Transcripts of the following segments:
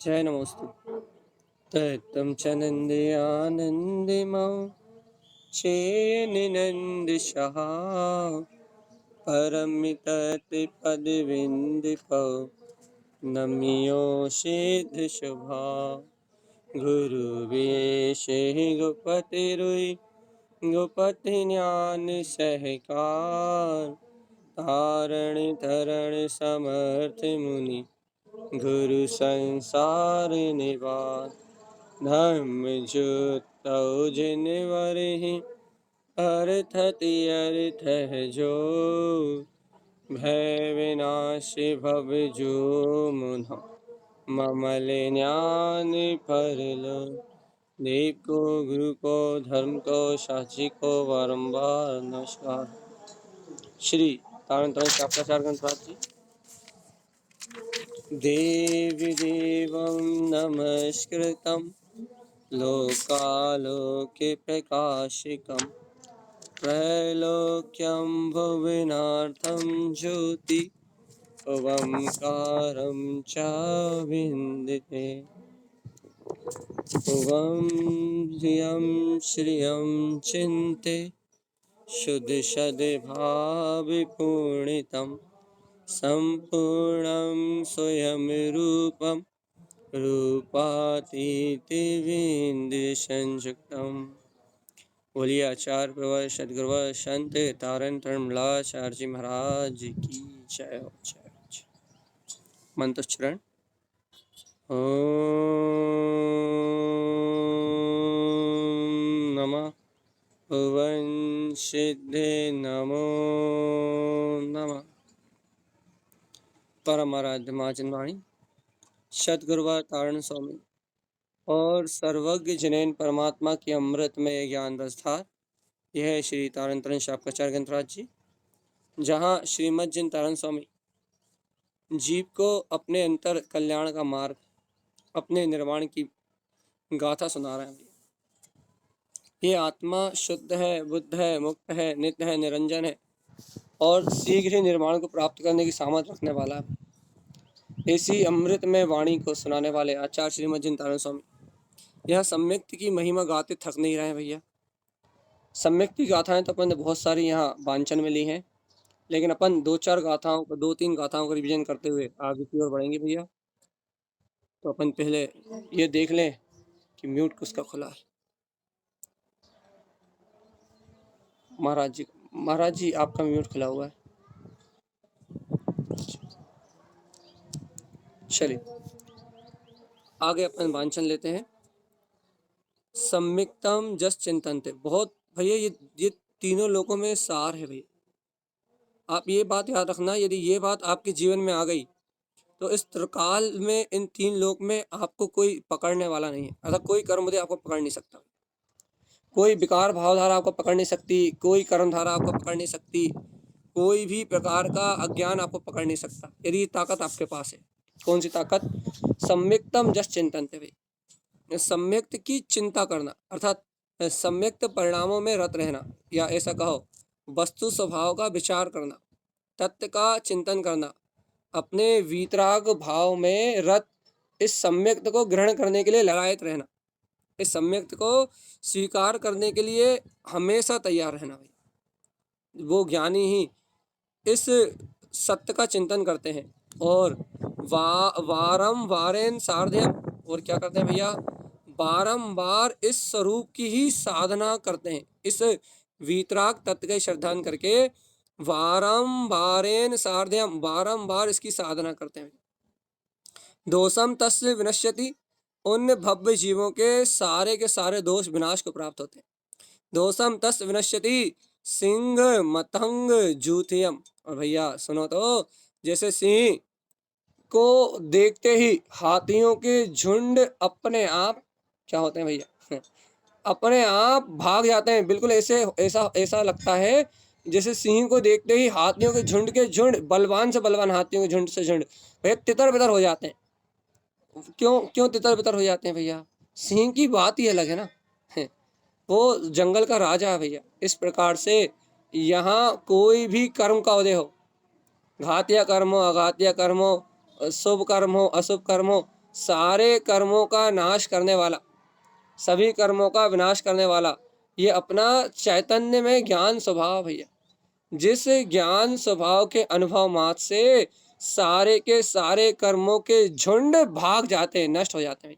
जय नमोस्तु। तत्तं च नन्द्यानन्दिमौ चेन्नन्दिशः परमितत्पदविन्दिपौ नम्यो सिद्धशुभा गुरुवेशे गोपतिरुई गोपति ज्ञान सहकार तारण तरण समर्थ मुनि गुरु संसार निवास धर्म जुतौ जिन वरहि अर्थति अर्थ जो भय विनाशी भव जो मुना ममल ज्ञान फरलो देव को गुरु को धर्म को साची को बारंबार नमस्कार। श्री तारण तरण शास्त्राचार्य ग्रंथराज जी। देवी देवं नमस्कृतं लोकालोके प्रकाशिकं त्रैलोक्यं भुवनार्थं ज्योति ओंकारं च विन्दिते ॐ श्रियं चिन्ते शुद्ध सद्भावपूर्णितं सम्पूर्णं स्वयं रूपं रूपातीतिविन्दुसंयुक्तं। बोलिए आचार्य प्रवर सदगुरुवर संत तारण तरणमलाचार्य जी महाराज की जय हो जय हो जय। मंत्रोच्चारण। ओम नमः भुवन सिद्धे नमो नमः। परम आराध्य महाजन वाणी सदगुरुवर तारण स्वामी और सर्वज्ञ जिनेन परमात्मा की अमृतमय ज्ञान रसधार। यह है श्री तारण तरण शास्त्राचार्य ग्रंथराज जी, जहाँ श्रीमद् जिन तारण स्वामी जीव को अपने अंतर कल्याण का मार्ग, अपने निर्वाण की गाथा सुना रहे हैं। ये आत्मा शुद्ध है, बुद्ध है, मुक्त है, नित्य है, निरंजन है और शीघ्र ही निर्वाण को प्राप्त करने की सामर्थ्य रखने वाला है। इसी अमृत में वाणी को सुनाने वाले आचार्य श्रीमद् जिन तारण स्वामी यह सम्यक्त की महिमा गाते थक नहीं रहे भैया। सम्यक्त की गाथाएं तो अपन ने बहुत सारी यहाँ वांचन में ली हैं, लेकिन अपन दो तीन गाथाओं का रिवीजन करते हुए आगे की ओर बढ़ेंगे भैया। तो अपन पहले ये देख लें कि म्यूट किसका खुला है। महाराज जी आपका म्यूट खुला हुआ है। चलिए आगे अपन वांचन लेते हैं। सम्यक्तम जस चिंतनते, बहुत भैया ये तीनों लोकों में सार है भैया। आप ये बात याद रखना, यदि ये बात आपके जीवन में आ गई तो इस त्रिकाल में इन तीन लोक में आपको कोई पकड़ने वाला नहीं है। अर्थात कोई कर्मोदय आपको पकड़ नहीं सकता, कोई विकार भावधारा आपको पकड़ नहीं सकती, कोई कर्मधारा आपको पकड़ नहीं सकती, कोई भी प्रकार का अज्ञान आपको पकड़ नहीं सकता, यदि ताकत आपके पास है। कौन सी ताकत? सम्यक्तम जस चिंतनते भाई, सम्यक्त की चिंता करना अर्थात सम्यक्त परिणामों में रत रहना, या ऐसा कहो वस्तु स्वभाव का विचार करना, तत्व का चिंतन करना, अपने वीतराग भाव में रत इस सम्यक्त को ग्रहण करने के लिए लगायत रहना, इस सम्यक्त को स्वीकार करने के लिए हमेशा तैयार रहना भाई। वो ज्ञानी ही इस सत्य का चिंतन करते हैं और वारम वारेन सार्ध्यम, और क्या करते हैं भैया? बारंबार इस स्वरूप की ही साधना करते हैं। इस वीतराग तत्व का श्रद्धान करके वारंबारेन सार्ध्यम, बारंबार इसकी साधना करते हैं। दोषम तस्य विनश्यति, उन भव्य जीवों के सारे दोष विनाश को प्राप्त होते हैं। दोषम तस्य विनश्यति सिंह मतंग जूथियम। और भैया सुनो तो, जैसे सिंह को देखते ही हाथियों के झुंड अपने आप क्या होते हैं भैया? अपने आप भाग जाते हैं। बिल्कुल ऐसा लगता है जैसे सिंह को देखते ही हाथियों के झुंड बलवान से बलवान हाथियों के झुंड से झुंड भैया तितर बितर हो जाते हैं। क्यों तितर बितर हो जाते हैं भैया? सिंह की बात ही अलग है ना, वो जंगल का राजा है भैया। इस प्रकार से यहाँ कोई भी कर्म का उदय हो, घातिया कर्म हो, अघातिया कर्म हो, शुभ कर्म हो, अशुभ कर्म हो, सारे कर्मों का नाश करने वाला, सभी कर्मों का विनाश करने वाला, ये अपना चैतन्य में ज्ञान स्वभाव भैया। जिस ज्ञान स्वभाव के अनुभव मात्र से सारे के सारे कर्मों के झुंड भाग जाते हैं, नष्ट हो जाते हैं।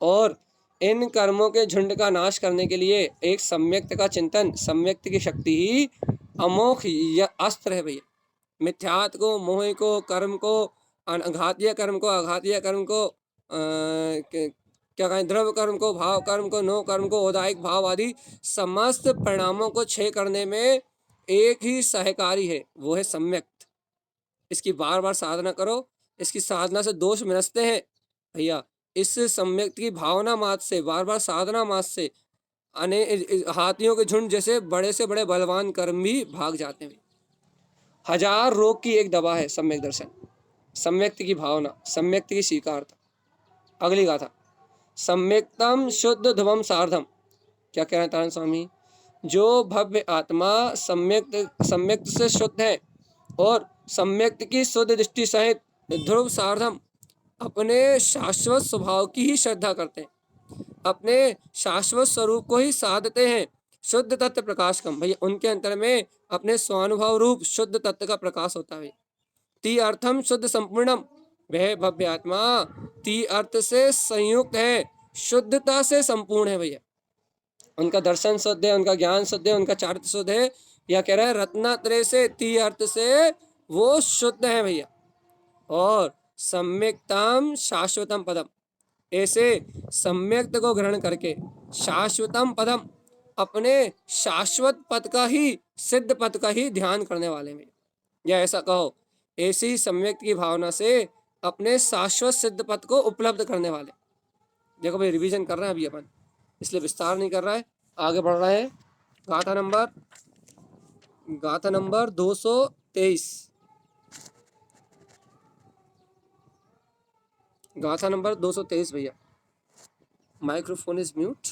और इन कर्मों के झुंड का नाश करने के लिए एक सम्यक्त का चिंतन, सम्यक्त की शक्ति ही अमोघ अस्त्र है भैया। मिथ्यात्व को, मोह को, कर्म को, घातीय कर्म को, अघातीय कर्म को, क्या कहें, द्रव्य कर्म को, भाव कर्म को, नो कर्म को, औदायिक भाव आदि समस्त परिणामों को क्षय करने में एक ही सहकारी है, वो है सम्यक्त। इसकी बार बार साधना करो, इसकी साधना से दोष विनसते हैं भैया। इस सम्यक्त की भावना मात्र से, बार बार साधना मात्र से हाथियों के झुंड जैसे बड़े से बड़े बलवान कर्म भी भाग जाते हैं। 1000 रोग की एक दवा है सम्यक दर्शन, सम्यक्त की भावना, सम्यक्त की स्वीकारता। अगली गाथा, सम्यक्तम शुद्ध ध्रुवम सार्धम। क्या कह रहे हैं तारण स्वामी? जो भव्य आत्मा सम्यक्त से शुद्ध है और सम्यक्त की शुद्ध दृष्टि सहित ध्रुव सार्धम अपने शाश्वत स्वभाव की ही श्रद्धा करते हैं, अपने शाश्वत स्वरूप को ही साधते हैं। शुद्ध तत्व प्रकाश कम भैया, उनके अंतर में अपने स्वानुभव रूप शुद्ध तत्व का प्रकाश होता है। ती अर्थम शुद्ध संपूर्णम, वह भव्य आत्मा ती अर्थ से संयुक्त है, शुद्धता से संपूर्ण है भैया। उनका दर्शन शुद्ध है, उनका ज्ञान शुद्ध है, उनका चारित्र शुद्ध है। या कह रहा है रत्नात्रय से, ती अर्थ से वो शुद्ध है भैया। और सम्यक्तम शाश्वतम पदम, ऐसे सम्यक्त को ग्रहण करके शाश्वतम पदम अपने शाश्वत पद का ही, सिद्ध पद का ही ध्यान करने वाले में, या ऐसा कहो ऐसी सम्यक्त की भावना से अपने शाश्वत सिद्ध पद को उपलब्ध करने वाले। देखो भाई, रिवीजन कर रहे हैं अभी अपन, इसलिए विस्तार नहीं कर रहा है, आगे बढ़ रहा है। गाथा नंबर 223, गाथा नंबर 223 भैया। Microphone is mute.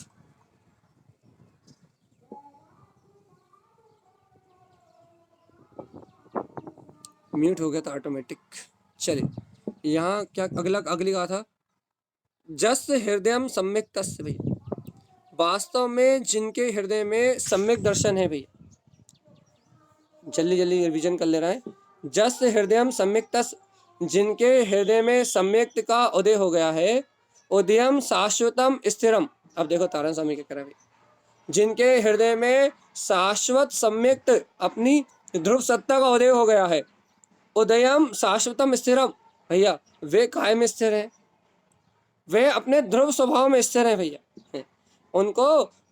म्यूट हो गया था ऑटोमेटिक। चलिए यहाँ क्या अगली गाथा, जस हृदयम सम्यक तस्य भैया। वास्तव में जिनके हृदय में सम्यक दर्शन है भैया, जल्दी जल्दी रिवीजन कर ले रहा है। जस हृदयम सम्यक तस्य, जिनके हृदय में सम्यक्त का उदय हो गया है, उदयम शाश्वतम स्थिरम। अब देखो तारण स्वामी क्या कह रहा है, जिनके हृदय में शाश्वत सम्यक्त अपनी ध्रुव सत्ता का उदय हो गया है, उदयम शाश्वतम स्थिरम भैया, वे कायम स्थिर हैं, वे अपने ध्रुव स्वभाव में स्थिर हैं भैया। उनको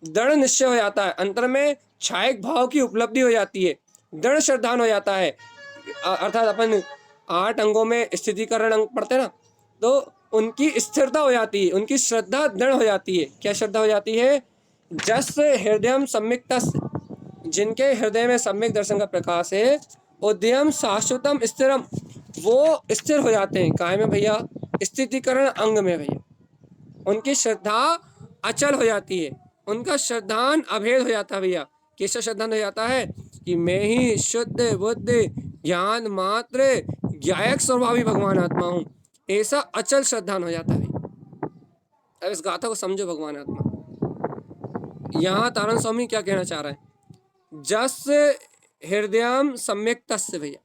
दृढ़ निश्चय हो जाता है, अंतर में छायक भाव की उपलब्धि हो जाती है, दृढ़ श्रद्धान हो जाता है। अर्थात अपन 8 अंगों में स्थितिकरण अंग पढ़ते ना, तो उनकी स्थिरता हो जाती है, उनकी श्रद्धा दृढ़ हो जाती है। क्या श्रद्धा हो जाती है? जस हृदयम सम्यक तस्, जिनके हृदय में सम्यक दर्शन का प्रकाश है, उद्यम शाश्वतम स्थिरम, वो स्थिर हो जाते हैं। काय में भैया? स्थितिकरण अंग में भैया। उनकी श्रद्धा अचल हो जाती है, उनका श्रद्धान अभेद हो जाता है भैया। कैसा श्रद्धान हो जाता है कि मैं ही शुद्ध बुद्ध ज्ञान मात्र ज्ञायक स्वभावी भगवान आत्मा हूँ, ऐसा अचल श्रद्धान हो जाता है। अब इस गाथा को समझो भगवान आत्मा। यहाँ तारण स्वामी क्या कहना चाह रहा है? जस हृदयम सम्यक तस्य भैया,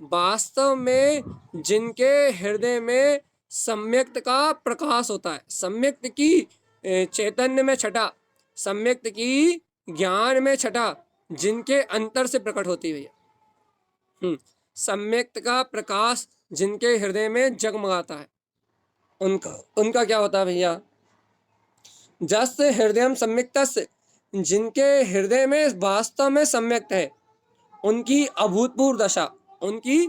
वास्तव में जिनके हृदय में सम्यक्त का प्रकाश होता है, सम्यक्त की चैतन्य में छटा, सम्यक्त की ज्ञान में छटा, जिनके अंतर से प्रकट होती है भैया, सम्यक्त का प्रकाश जिनके हृदय में जगमगाता है, उनका क्या होता है भैया? जस हृदयम सम्यक्तस्य, जिनके हृदय में वास्तव में सम्यक्त है, उनकी अभूतपूर्व दशा, उनकी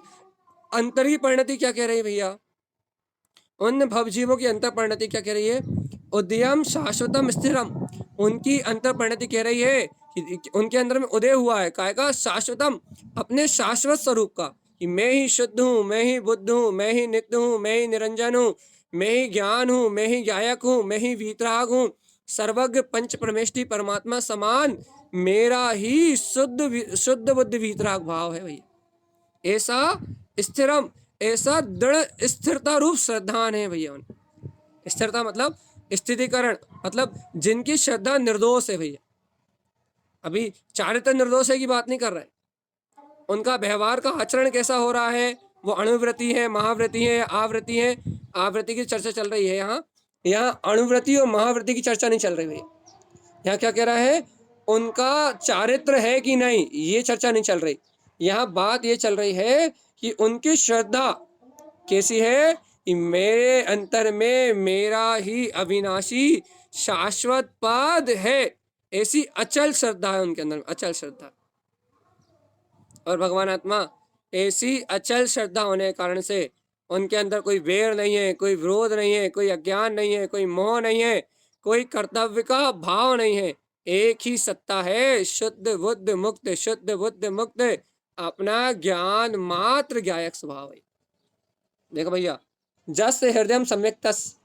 अंतरी परिणति क्या कह रही है भैया? उन भवजीवों की अंतर परिणति क्या कह रही है? उदयम शाश्वतम स्थिरम, उनकी अंतर परिणति कह रही है कि उनके अंदर में उदय हुआ है काय का? शाश्वतम, अपने शाश्वत स्वरूप का, कि मैं ही शुद्ध हूँ, मैं ही बुद्ध हूँ, मैं ही नित्य हूँ, मैं ही निरंजन हूँ, मैं ही ज्ञान हूँ, मैं ही गायक हूँ, मैं ही वीतराग हूँ, सर्वज्ञ पंच परमेष्टि परमात्मा समान मेरा ही शुद्ध बुद्ध वीतराग भाव है भैया। ऐसा स्थिरम, ऐसा दृढ़ स्थिरता रूप श्रद्धान है भैया। स्थिरता मतलब स्थितिकरण, मतलब जिनकी श्रद्धा निर्दोष है भैया। अभी चारित्र निर्दोष है की बात नहीं कर रहे, उनका व्यवहार का आचरण कैसा हो रहा है, वो अणुव्रती है, महाव्रती है, आवृत्ति है। आवृत्ति की चर्चा चल रही है यहाँ, यहाँ अणुव्रती और महाव्रती की चर्चा नहीं चल रही भैया। यहाँ क्या कह रहा है, उनका चारित्र है कि नहीं, ये चर्चा नहीं चल रही। यहाँ बात ये चल रही है कि उनकी श्रद्धा कैसी है कि मेरे अंतर में मेरा ही अविनाशी शाश्वत पद है, ऐसी अचल श्रद्धा है उनके अंदर, अचल श्रद्धा। और भगवान आत्मा ऐसी अचल श्रद्धा होने के कारण से उनके अंदर कोई वेर नहीं है, कोई विरोध नहीं है, कोई अज्ञान नहीं है, कोई मोह नहीं है, कोई कर्तव्य का भाव नहीं है। एक ही सत्ता है, शुद्ध बुद्ध मुक्त, शुद्ध बुद्ध मुक्त, अपना ज्ञान मात्र ज्ञायक स्वभाव है। देखो भैया, जस हृदय सम्यक तस,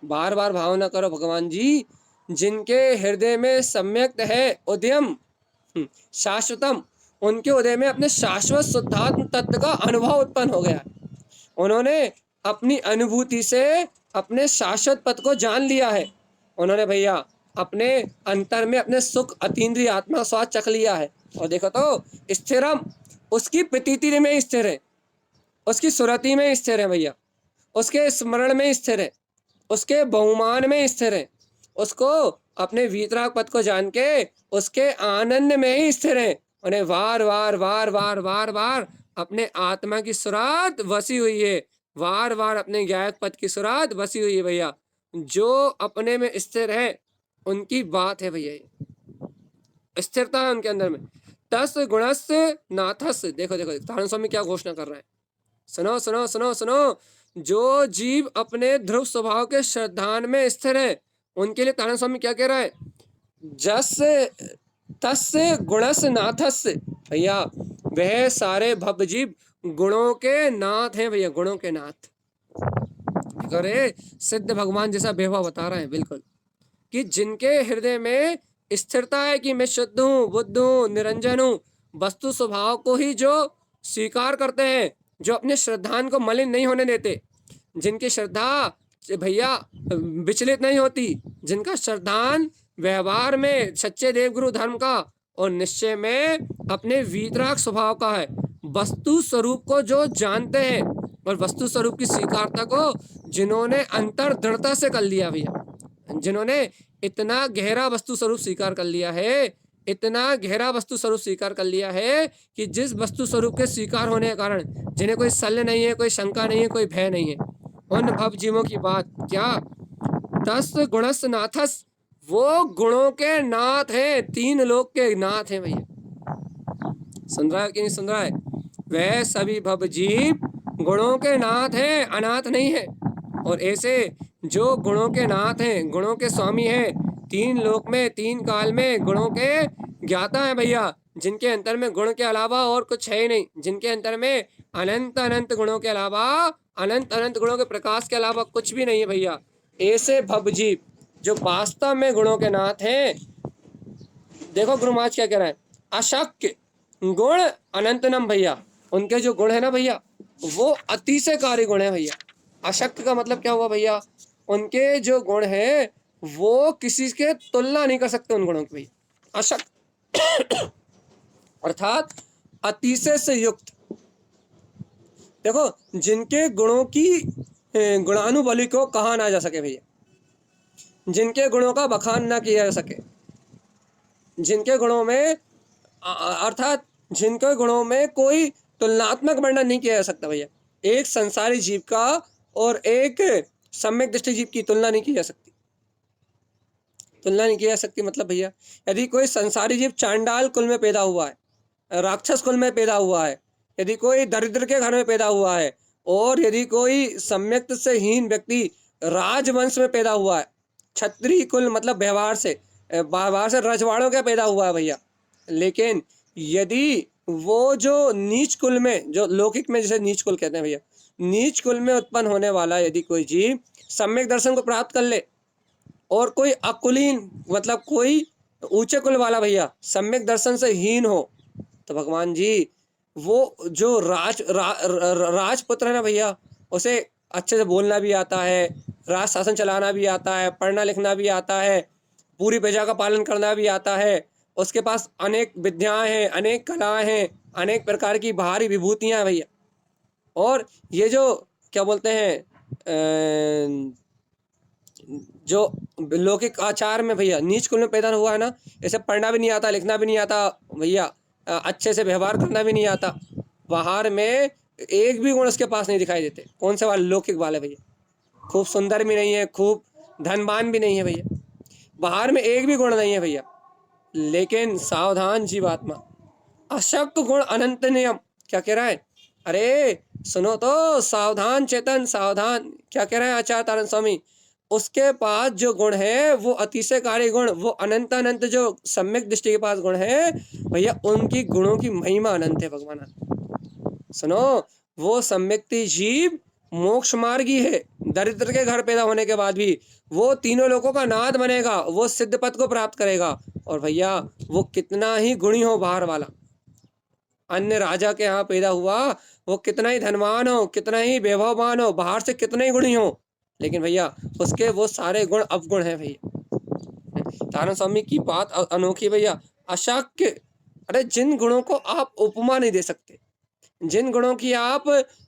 बार बार भावना करो भगवान जी, जिनके हृदय में सम्यक है उद्यम शाश्वतम, उनके उदय में अपने शाश्वत शुद्धात्म तत्व का अनुभव उत्पन्न हो गया। उन्होंने अपनी अनुभूति से अपने शाश्वत पद को जान लिया है। उन्होंने भैया अपने अंतर में अपने सुख अतीन्द्रिय आत्मा स्वाद चख लिया है। और देखो तो स्थिरम, उसकी प्रतीति में स्थिर है, उसकी सुरति में स्थिर है भैया, उसके स्मरण में स्थिर है, उसके बहुमान में स्थिर है, उसको अपने वीतराग पद को जान के उसके आनंद में ही स्थिर है। उन्हें वार वार वार वार वार वार अपने आत्मा की सुरात बसी हुई है, वार वार अपने ज्ञायक पद की सुरात बसी हुई है भैया। जो अपने में स्थिर है उनकी बात है भैया, स्थिरता है उनके अंदर में। तस गुणस नाथस, देखो देखो तारण स्वामी क्या घोषणा कर रहे हैं, सुनो सुनो सुनो सुनो। जो जीव अपने ध्रुव स्वभाव के श्रद्धान में स्थिर है उनके लिए तारण स्वामी क्या कह रहा है, जस तस् गुणस नाथस, भैया वह सारे भवजीव गुणों के नाथ हैं भैया, गुणों के नाथ। अरे सिद्ध भगवान जैसा बेवा बता रहे हैं बिल्कुल, कि जिनके हृदय में स्थिरता है कि मैं शुद्ध हूँ, बुद्ध हूँ, निरंजन हूँ, वस्तु स्वभाव को ही जो स्वीकार करते हैं, जो अपने श्रद्धान को मलिन नहीं होने देते, जिनकी श्रद्धा भैया विचलित नहीं होती, जिनका श्रद्धान व्यवहार में सच्चे देवगुरु धर्म का और निश्चय में अपने वीतराग स्वभाव का है, वस्तु स्वरूप को जो जानते हैं और वस्तु स्वरूप की स्वीकारता को जिन्होंने अंतर दृढ़ता से कर लिया भैया, जिन्होंने इतना गहरा वस्तु स्वरूप स्वीकार कर लिया है, इतना गहरा वस्तु स्वरूप स्वीकार कर लिया है कि जिस वस्तु स्वरूप के स्वीकार होने के कारण जिन्हें कोई शल्य नहीं है, कोई शंका नहीं है, कोई भय नहीं है, उन भव जीवों की बात क्या, तस गुणस नाथस, वो गुणों के नाथ हैं, तीन लोक के नाथ हैं भैया। सुन रहा है कि नहीं सुन रहा है, वह सभी भव जीव गुणों के नाथ हैं, अनाथ नहीं है। और ऐसे जो गुणों के नाथ हैं, गुणों के स्वामी हैं, तीन लोक में तीन काल में गुणों के ज्ञाता है भैया, जिनके अंतर में गुण के अलावा और कुछ है ही नहीं, जिनके अंतर में अनंत अनंत गुणों के अलावा, अनंत अनंत गुणों के प्रकाश के अलावा कुछ भी नहीं है भैया। ऐसे भवजीव जो वास्तव में गुणों के नाथ हैं। देखो गुरु महाराज क्या कह रहा है, अशक्य गुण अनंतनम भैया, उनके जो गुण है ना भैया वो अतिशयकारी गुण है भैया। अशक्य का मतलब क्या हुआ भैया, उनके जो गुण है वो किसी के तुलना नहीं कर सकते उन गुणों की भैया, अशक्य अर्थात अतिशय से युक्त। देखो जिनके गुणों की गुणानुबली को कहा ना जा सके भैया, जिनके गुणों का बखान ना किया जा सके, जिनके गुणों में अर्थात जिनके गुणों में कोई तुलनात्मक वर्णन नहीं किया जा सकता भैया। एक संसारी जीव का और एक सम्यक दृष्टि जीव की तुलना नहीं की जा सकती, तुलना नहीं की जा सकती। मतलब भैया यदि कोई संसारी जीव चांडाल कुल में पैदा हुआ है, राक्षस कुल में पैदा हुआ है, यदि कोई दरिद्र के घर में पैदा हुआ है, और यदि कोई सम्यक से हीन व्यक्ति राजवंश में पैदा हुआ है, क्षत्रिय कुल मतलब व्यवहार से रजवाड़ों का पैदा हुआ है भैया, लेकिन यदि वो जो नीच कुल में, जो लौकिक में जैसे नीच कुल कहते हैं भैया, नीच कुल में उत्पन्न होने वाला यदि कोई जीव सम्यक दर्शन को प्राप्त कर ले, और कोई अकुलीन मतलब कोई ऊंचे कुल वाला भैया सम्यक दर्शन से हीन हो, तो भगवान जी वो जो राजपुत्र है ना भैया, उसे अच्छे से बोलना भी आता है, राज शासन चलाना भी आता है, पढ़ना लिखना भी आता है, पूरी प्रजा का पालन करना भी आता है। उसके पास अनेक विद्याएं हैं, अनेक कलाएं हैं, अनेक प्रकार की बाहरी विभूतियां हैं भैया। और ये जो क्या बोलते हैं, जो लौकिक आचार में भैया नीच कुल में पैदा हुआ है ना, इसे पढ़ना भी नहीं आता, लिखना भी नहीं आता भैया, अच्छे से व्यवहार करना भी नहीं आता। बाहर में एक भी गुण उसके पास नहीं दिखाई देते। कौन से वाले? लौकिक वाले भैया। खूब सुंदर भी नहीं है, खूब धनवान भी नहीं है भैया, बाहर में एक भी गुण नहीं है भैया। लेकिन सावधान जीवात्मा, अशक्त गुण अनंत नियम। क्या कह रहा है? अरे सुनो तो, सावधान चेतन सावधान। क्या कह रहे हैं आचार्य तारण स्वामी? उसके पास जो गुण है वो अतिशयकारी गुण, वो अनंत अनंत जो सम्यक दृष्टि के पास गुण है भैया, उनकी गुणों की महिमा अनंत है भगवान। सुनो, वो सम्यक्ति जीव मोक्ष मार्गी है, दरिद्र के घर पैदा होने के बाद भी वो तीनों लोगों का नाथ बनेगा, वो सिद्ध पद को प्राप्त करेगा। और भैया वो कितना ही गुणी हो बाहर वाला, अन्य राजा के यहाँ पैदा हुआ, वो कितना ही धनवान हो, कितना ही वैभववान हो, बाहर से कितने ही गुणी हो, लेकिन भैया उसके वो सारे गुण अवगुण हैं भैया। तारण स्वामी की बात अनोखी भैया, अशक्य। अरे जिन गुणों को आप उपमा नहीं दे सकते, जिन गुणों की आप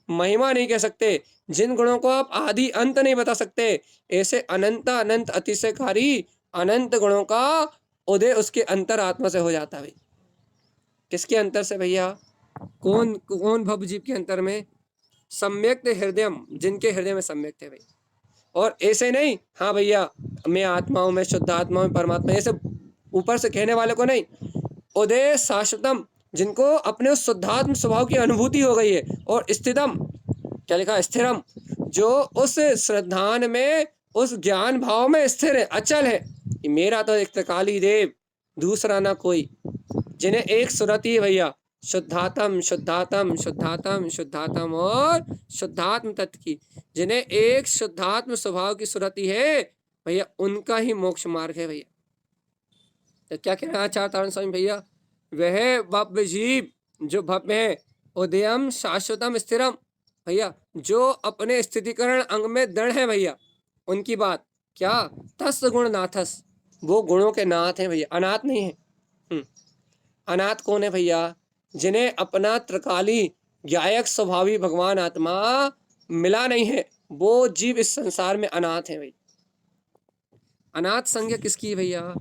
महिमा नहीं कह सकते, जिन गुणों को आप आदि अंत नहीं बता सकते, ऐसे अनंत अनंत अतिशयकारी अनंत गुणों का उदय उसके अंतर आत्मा से हो जाता है। किसके अंतर से भैया? कौन कौन भव जीव के अंतर में? सम्यक हृदयम, जिनके हृदय में सम्यक थे भाई। और ऐसे नहीं, हाँ भैया मैं आत्मा हूँ, मैं शुद्ध आत्मा हूँ, परमात्मा, ऐसे ऊपर से कहने वाले को नहीं। उदय शाश्वतम, जिनको अपने उस शुद्धात्म स्वभाव की अनुभूति हो गई है। और स्थितम, क्या लिखा? स्थिरम, जो उस श्रद्धान में, उस ज्ञान भाव में स्थिर है, अचल है, कि मेरा तो एक त्रिकाली देव, दूसरा ना कोई। जिन्हें एक सुरति है भैया, शुद्धात्म शुद्धात्म शुद्धात्म शुद्धात्म और शुद्धात्म तत्व की, जिन्हें एक शुद्धात्म स्वभाव की सुरति है भैया, उनका ही मोक्ष मार्ग है भैया। तो क्या कहना आचार्य तारण स्वामी भैया? वह भव्य जीव जो भव्य है, उदयम शाश्वतम स्थिरम भैया, जो अपने स्थितिकरण अंग में दृढ़ है भैया, उनकी बात क्या? तस् गुण नाथस, वो गुणों के नाथ हैं भैया, अनाथ नहीं है। अनाथ कौन है भैया? जिन्हें अपना त्रिकाली गायक स्वभावी भगवान आत्मा मिला नहीं है, वो जीव इस संसार में अनाथ है भाई। अनाथ संज्ञा किसकी है भैया?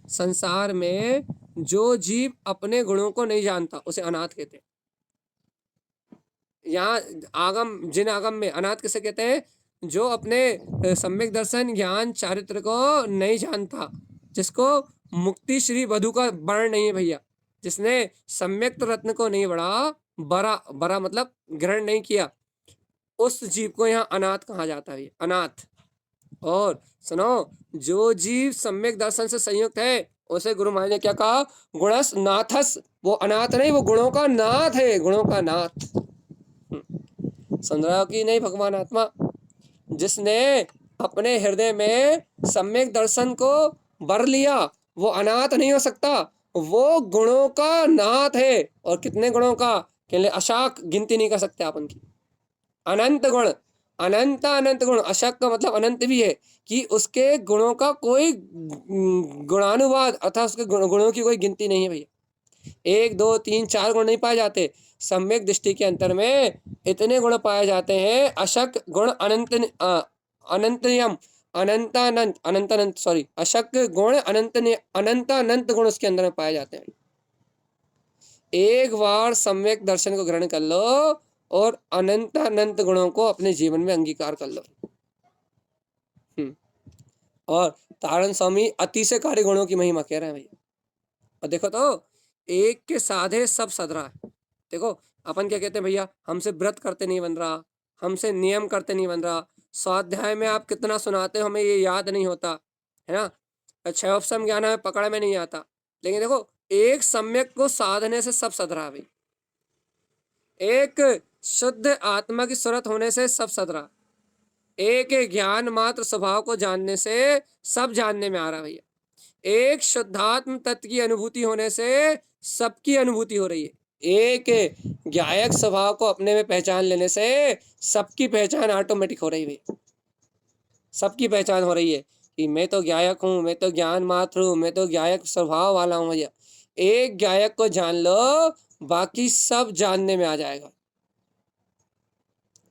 संसार में जो जीव अपने गुणों को नहीं जानता उसे अनाथ कहते हैं। यहाँ आगम, जिन आगम में अनाथ किसे कहते हैं? जो अपने सम्यक दर्शन ज्ञान चारित्र को नहीं जानता, जिसको मुक्ति श्री वधु का वर्ण नहीं है भैया, जिसने सम्यक रत्न को नहीं बढ़ा, बरा बरा मतलब ग्रहण नहीं किया, उस जीव को यहाँ अनाथ कहा जाता है, अनाथ। और सुनो, जो जीव सम्यक दर्शन से संयुक्त है उसे गुरु महाराज ने क्या कहा? गुणस नाथस, वो अनाथ नहीं, वो गुणों का नाथ है, गुणों का नाथ। संग्रह की नहीं भगवान आत्मा, जिसने अपने हृदय में सम्यक दर्शन को बर लिया, वो अनाथ नहीं हो सकता, वो गुणों का नाथ है। और कितने गुणों का? कहले अशाक, गिनती नहीं कर सकते आप उनकी। अनंत गुण, अनंत अनंत गुण, अशक का मतलब अनंत भी है, कि उसके गुणों का कोई गुणानुवाद अर्थात उसके गुणों की कोई गिनती नहीं है भैया। एक दो तीन चार गुण नहीं पाए जाते, सम्यक दृष्टि के अंतर में इतने गुण पाए जाते हैं। अशक गुण अनंत अनंतयम, अनंत अनंत अनंत अनंत सॉरी, अशक गुण अनंत अनंत अनंत गुण उसके अंदर में पाए जाते हैं। एक बार सम्यक दर्शन को ग्रहण कर लो और अनंत अनंत गुणों को अपने जीवन में अंगीकार कर लो। और तारण स्वामी अतिशयकारी गुणों की महिमा कह रहे हैं भैया। और देखो तो, एक के साधे सब सध रहा है। देखो अपन क्या कहते हैं भैया, हमसे व्रत करते नहीं बन रहा, हमसे नियम करते नहीं बन रहा, स्वाध्याय में आप कितना सुनाते हो हमें ये याद नहीं होता है ना, क्षयोपम ज्ञान हमें पकड़ में नहीं आता। लेकिन देखो, एक सम्यक को साधने से सब सध रहा भाई, एक शुद्ध आत्मा की सूरत होने से सब सध रहा, एक ज्ञान मात्र स्वभाव को जानने से सब जानने में आ रहा भैया, एक शुद्धात्म तत्व की अनुभूति होने से सबकी अनुभूति हो रही है, एक गायक स्वभाव को अपने में पहचान लेने से सबकी पहचान ऑटोमेटिक हो रही है, सबकी पहचान हो रही है कि मैं तो गायक हूँ, मैं तो ज्ञान मात्र हूँ, मैं तो गायक स्वभाव वाला हूँ भैया। एक गायक को जान लो, बाकी सब जानने में आ जाएगा।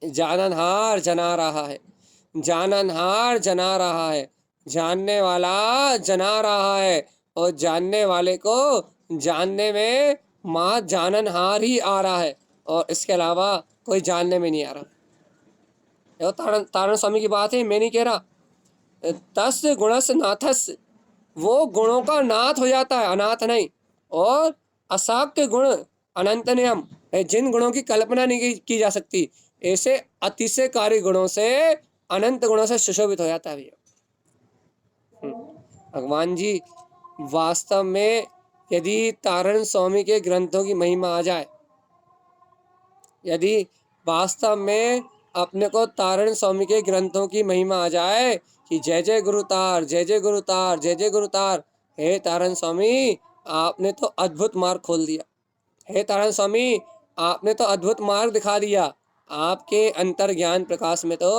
जाननहार जना रहा है, जाननहार जना रहा है, जानने वाला जना रहा है, और जानने वाले को जानने में माँ जाननहार ही आ रहा है, और इसके अलावा कोई जानने में नहीं आ रहा। ये तारण तारण स्वामी की बात है, मैं नहीं कह रहा। तस् गुणस नाथस, वो गुणों का नाथ हो जाता है, अनाथ नहीं। और असाक्य गुण अनंत नियम, जिन गुणों की कल्पना नहीं की जा सकती, ऐसे अतिशयकारी गुणों से, अनंत गुणों से सुशोभित हो जाता है भैया। भगवान जी वास्तव में यदि तारण स्वामी के ग्रंथों की महिमा आ जाए, यदि वास्तव में अपने को तारण स्वामी के ग्रंथों की महिमा आ जाए कि जय जय गुरुतार, जय जय गुरुतार, जय जय गुरुतार, हे तारण स्वामी आपने तो अद्भुत मार्ग खोल दिया, हे तारण स्वामी आपने तो अद्भुत मार्ग दिखा दिया। आपके अंतर ज्ञान प्रकाश में तो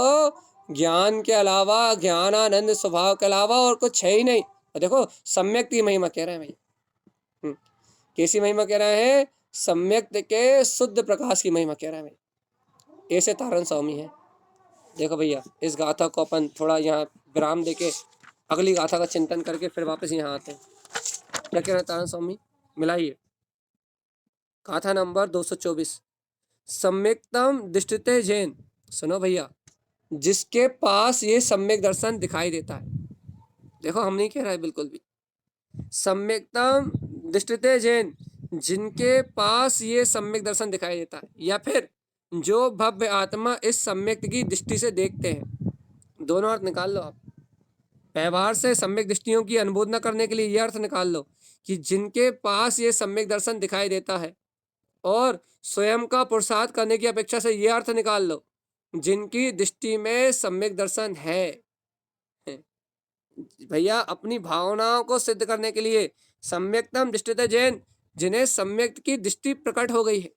ज्ञान के अलावा, ज्ञानानंद स्वभाव के अलावा और कुछ है ही नहीं। और देखो सम्यक की महिमा कह रहे हैं भाई। कैसी महिमा कह रहे हैं? सम्यक के शुद्ध प्रकाश की महिमा कह रहे हैं भाई। ऐसे तारण स्वामी है। देखो भैया, इस गाथा को अपन थोड़ा यहाँ विराम देके अगली गाथा का चिंतन करके फिर वापस यहाँ आते हैं। क्या कह रहे हैं तारण स्वामी? मिलाइए। गाथा नंबर 224। सम्यक्तम दृष्टिते जैन। सुनो भैया, जिसके पास ये सम्यक दर्शन दिखाई देता है, देखो हम नहीं कह रहे बिल्कुल भी, सम्यक्तम दृष्टिते जैन, जिनके पास ये सम्यक दर्शन दिखाई देता है, या फिर जो भव्य आत्मा इस सम्यक की दृष्टि से देखते हैं। दोनों अर्थ निकाल लो आप। व्यवहार से सम्यक दृष्टियों की अनुमोदना करने के लिए यह अर्थ निकाल लो कि जिनके पास ये सम्यक दर्शन दिखाई देता है, और स्वयं का पुरुषार्थ करने की अपेक्षा से यह अर्थ निकाल लो जिनकी दृष्टि में सम्यक दर्शन है। भैया अपनी भावनाओं को सिद्ध करने के लिए सम्यक्तम दृष्टिते जैन, जिन्हें सम्यक की दृष्टि प्रकट हो गई है।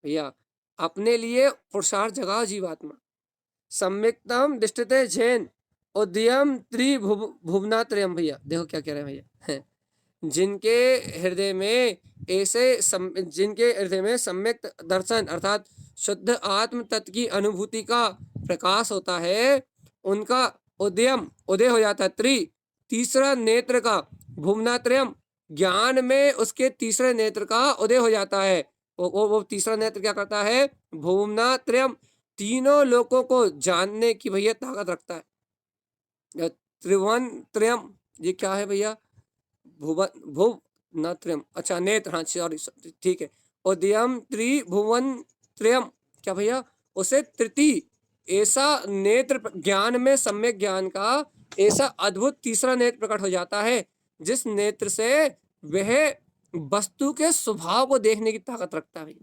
भैया अपने लिए पुरुषार्थ जगाओ जीवात्मा। सम्यक्तम दृष्टिते जैन उद्यम त्रिभुवनात्रयम। भैया देखो क्या कह रहे हैं भैया, जिनके हृदय में जिनके हृदय में सम्यक दर्शन अर्थात शुद्ध आत्म तत्व की अनुभूति का प्रकाश होता है, उनका उदय हो जाता है। तीसरा नेत्र का, भुवनात्रयम, ज्ञान में उसके तीसरे नेत्र का उदय हो जाता है। वो तीसरा नेत्र क्या करता है? भुवनात्रयम, तीनों लोकों को जानने की भैया ताकत रखता है। त्रिभुवन त्रयम, ये क्या है भैया? भुव न त्रयम, अच्छा नेत्र, हाँ सॉरी ठीक है। उदयम त्रिभुवन त्रयम, क्या भैया? उसे तृतीय ऐसा नेत्र, ज्ञान में सम्यक ज्ञान का ऐसा अद्भुत तीसरा नेत्र प्रकट हो जाता है, जिस नेत्र से वह वस्तु के स्वभाव को देखने की ताकत रखता है।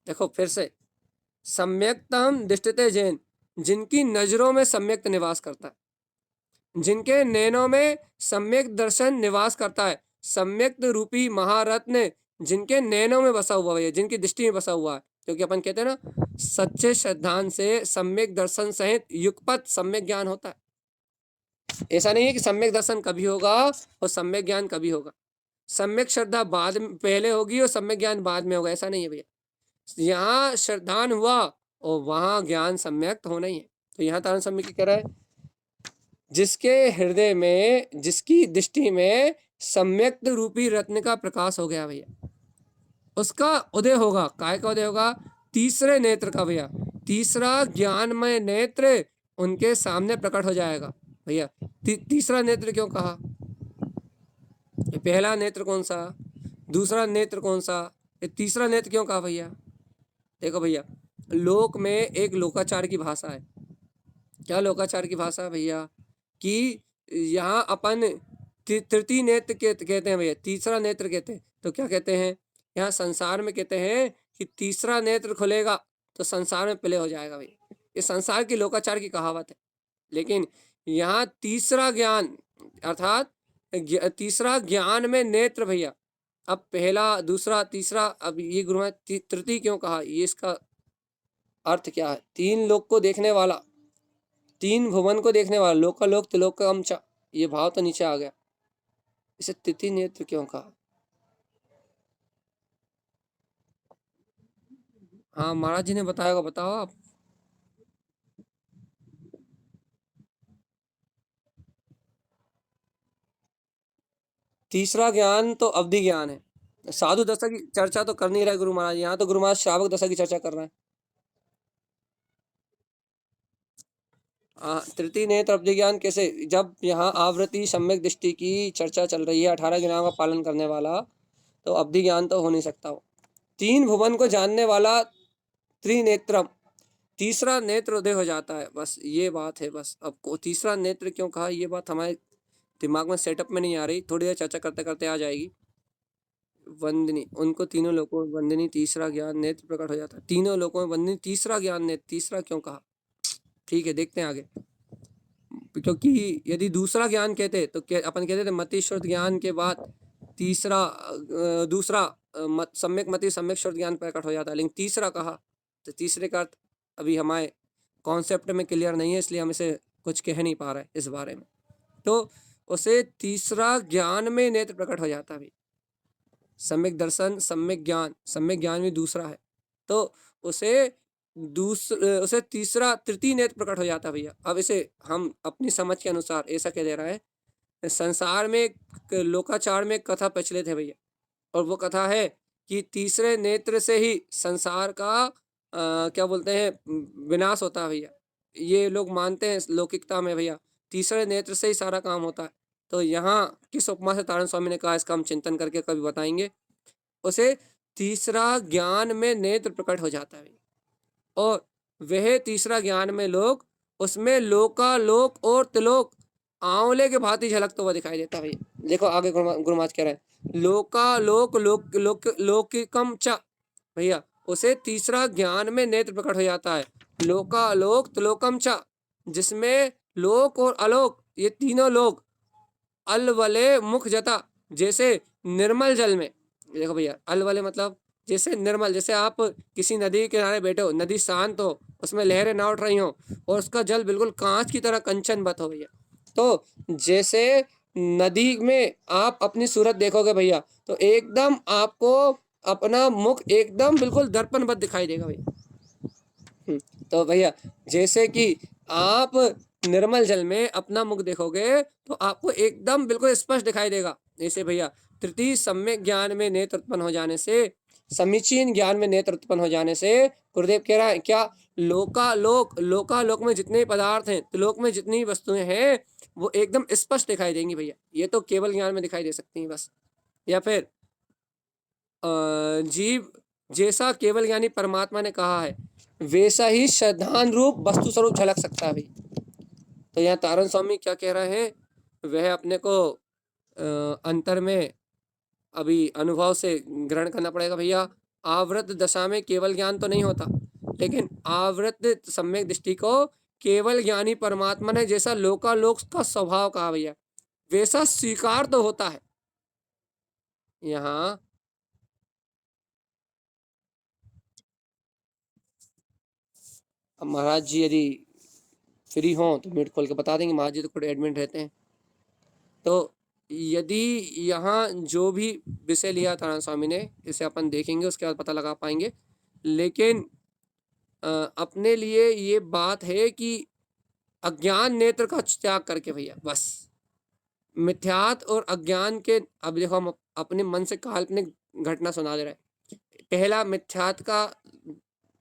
देखो फिर से, सम्यक्तम दृष्टिते जैन, जिनकी नजरों में सम्यक्त निवास करता है, जिनके नैनों में सम्यक दर्शन निवास करता है, सम्यक्त रूपी महारत्न जिनके नैनों में बसा हुआ है, जिनकी दृष्टि में बसा हुआ है। क्योंकि अपन कहते हैं ना, सच्चे श्रद्धांत से सम्यक दर्शन सहित युगपत सम्यक ज्ञान होता है। ऐसा नहीं है कि सम्यक दर्शन कभी होगा और सम्यक ज्ञान कभी होगा, सम्यक श्रद्धा बाद में पहले होगी और सम्यक ज्ञान बाद में होगा, ऐसा नहीं है भैया। यहाँ श्रद्धान हुआ और वहाँ ज्ञान सम्यक होना ही है। तो यहाँ तारण सम्यक कह रहा है, जिसके हृदय में, जिसकी दृष्टि में सम्यक्त रूपी रत्न का प्रकाश हो गया भैया, उसका उदय होगा। काय का उदय होगा? तीसरे नेत्र का भैया। तीसरा ज्ञानमय नेत्र उनके सामने प्रकट हो जाएगा भैया। तीसरा नेत्र क्यों कहा? पहला नेत्र कौन सा, दूसरा नेत्र कौन सा, ये तीसरा नेत्र क्यों कहा भैया? देखो भैया, लोक में एक लोकाचार की भाषा है। क्या लोकाचार की भाषा भैया? कि यहाँ अपन तृतीय नेत्र कहते हैं भैया, तीसरा नेत्र कहते हैं। तो क्या कहते हैं यहाँ संसार में? कहते हैं कि तीसरा नेत्र खुलेगा तो संसार में प्ले हो जाएगा भैया। ये संसार की लोकाचार की कहावत है। लेकिन यहाँ तीसरा ज्ञान अर्थात तीसरा ज्ञान में नेत्र भैया, अब पहला, दूसरा, तीसरा, अब ये गुरु महाराज तृतीय क्यों कहा, ये इसका अर्थ क्या है? तीन लोक को देखने वाला, तीन भुवन को देखने वाला, लोकालोक त्रिलोकम च, ये भाव तो नीचे आ गया। इसे तृतीय नेत्र क्यों कहा? हाँ, महाराज जी ने बताया होगा, बताओ आप। तीसरा ज्ञान तो अवधि ज्ञान है। साधु दशा की चर्चा तो कर नहीं रहे गुरु महाराज, यहाँ तो गुरु महाराज श्रावक दशा की चर्चा कर रहे हैं। तृतीय नेत्र अवधि ज्ञान कैसे? जब यहाँ आवृत्ति सम्यक दृष्टि की चर्चा चल रही है, 18 ज्ञान का पालन करने वाला, तो अवधि ज्ञान तो हो नहीं सकता वो। तीन भुवन को जानने वाला त्रिनेत्रम, तीसरा नेत्र उदय हो जाता है, बस ये बात है। बस अब को तीसरा नेत्र क्यों कहा, ये बात हमारे दिमाग में सेटअप में नहीं आ रही, थोड़ी देर चर्चा करते करते आ जाएगी। वंदिनी, उनको तीनों लोगों में वंदिनी तीसरा ज्ञान नेत्र प्रकट हो जाता है। तीनों लोगों में वंदिनी तीसरा ज्ञान नेत्र, तीसरा क्यों कहा? ठीक है, देखते हैं आगे। क्योंकि यदि दूसरा ज्ञान कहते तो अपन कहते थे मति श्रुत ज्ञान के बाद तीसरा दूसरा सम्यक मति सम्यक श्रुत ज्ञान प्रकट हो जाता है, लेकिन तीसरा कहा तो तीसरे का अर्थ अभी हमारे कॉन्सेप्ट में क्लियर नहीं है, इसलिए हम इसे कुछ कह नहीं पा रहे इस बारे में। तो उसे तीसरा ज्ञान में नेत्र प्रकट हो जाता है। सम्यक दर्शन, सम्यक ज्ञान भी दूसरा है, तो उसे उसे तीसरा तृतीय नेत्र प्रकट हो जाता है भैया। अब इसे हम अपनी समझ के अनुसार ऐसा कह दे रहा है, संसार में लोकाचार में एक कथा प्रचलित है भैया, और वो कथा है कि तीसरे नेत्र से ही संसार का क्या बोलते हैं, विनाश होता है भैया। ये लोग मानते हैं लौकिकता में भैया, तीसरे नेत्र से ही सारा काम होता है। तो यहाँ किस उपमा से तारण स्वामी ने कहा, इसका हम चिंतन करके कभी बताएंगे। उसे तीसरा ज्ञान में नेत्र प्रकट हो जाता है, और वह तीसरा ज्ञान में लोग, उसमें लोकालोक और त्रिलोक आंवले के भांति झलकता हुआ दिखाई देता है भैया। देखो आगे गुरु महाराज कह रहे हैं, लोकालोक लोक लोक लौकिकम च, भैया उसे तीसरा ज्ञान में नेत्र प्रकट हो जाता है, लोकालोक त्रिलोकम च, जिसमें लोक और अलोक ये तीनों लोग अलवले मुख जता, जैसे निर्मल जल में। देखो भैया, अलवले मतलब जैसे निर्मल, जैसे आप किसी नदी के किनारे बैठे हो, नदी शांत हो, उसमें लहरें ना उठ रही हो, और उसका जल बिल्कुल कांच की तरह कंचन बत हो भैया। तो जैसे नदी में आप अपनी सूरत देखोगे भैया, तो एकदम आपको अपना मुख एकदम बिल्कुल दर्पणबद्ध दिखाई देगा भैया। तो भैया जैसे कि आप निर्मल जल में अपना मुख देखोगे तो आपको एकदम बिल्कुल स्पष्ट दिखाई देगा। जैसे भैया तृतीय सम्यक ज्ञान में नेत्र उत्पन्न हो जाने से, समीचीन ज्ञान में नेत्र उत्पन्न हो जाने से, गुरुदेव कह रहा है क्या, लोकालोक में जितने पदार्थ हैं, त्रिलोक में जितनी वस्तुएं हैं, वो एकदम स्पष्ट दिखाई देंगी भैया। ये तो केवल ज्ञान में दिखाई दे सकती हैं बस। या फिर जीव जैसा केवल ज्ञानी परमात्मा ने कहा है, वैसा ही श्रद्धान रूप वस्तु स्वरूप झलक सकता है भैया। तो यहाँ तारण स्वामी क्या कह रहे हैं, वह अपने को अंतर में अभी अनुभव से ग्रहण करना पड़ेगा भैया। आवृत दशा में केवल ज्ञान तो नहीं होता, लेकिन आवृत सम्यक दृष्टि को केवल ज्ञानी परमात्मा ने जैसा लोकालोक का स्वभाव कहा भैया, वैसा स्वीकार तो होता है। यहाँ अब महाराज जी यदि फ्री हों तो म्यूट खोल के बता देंगे, महाराज जी तो खुद एडमिन रहते हैं। तो यदि यहाँ जो भी विषय लिया तारण स्वामी ने, इसे अपन देखेंगे, उसके बाद पता लगा पाएंगे। लेकिन अपने लिए ये बात है कि अज्ञान नेत्र का त्याग करके भैया, बस मिथ्यात और अज्ञान के, अब देखो हम अपने मन से काल्पनिक घटना सुना दे रहे हैं। पहला मिथ्यात का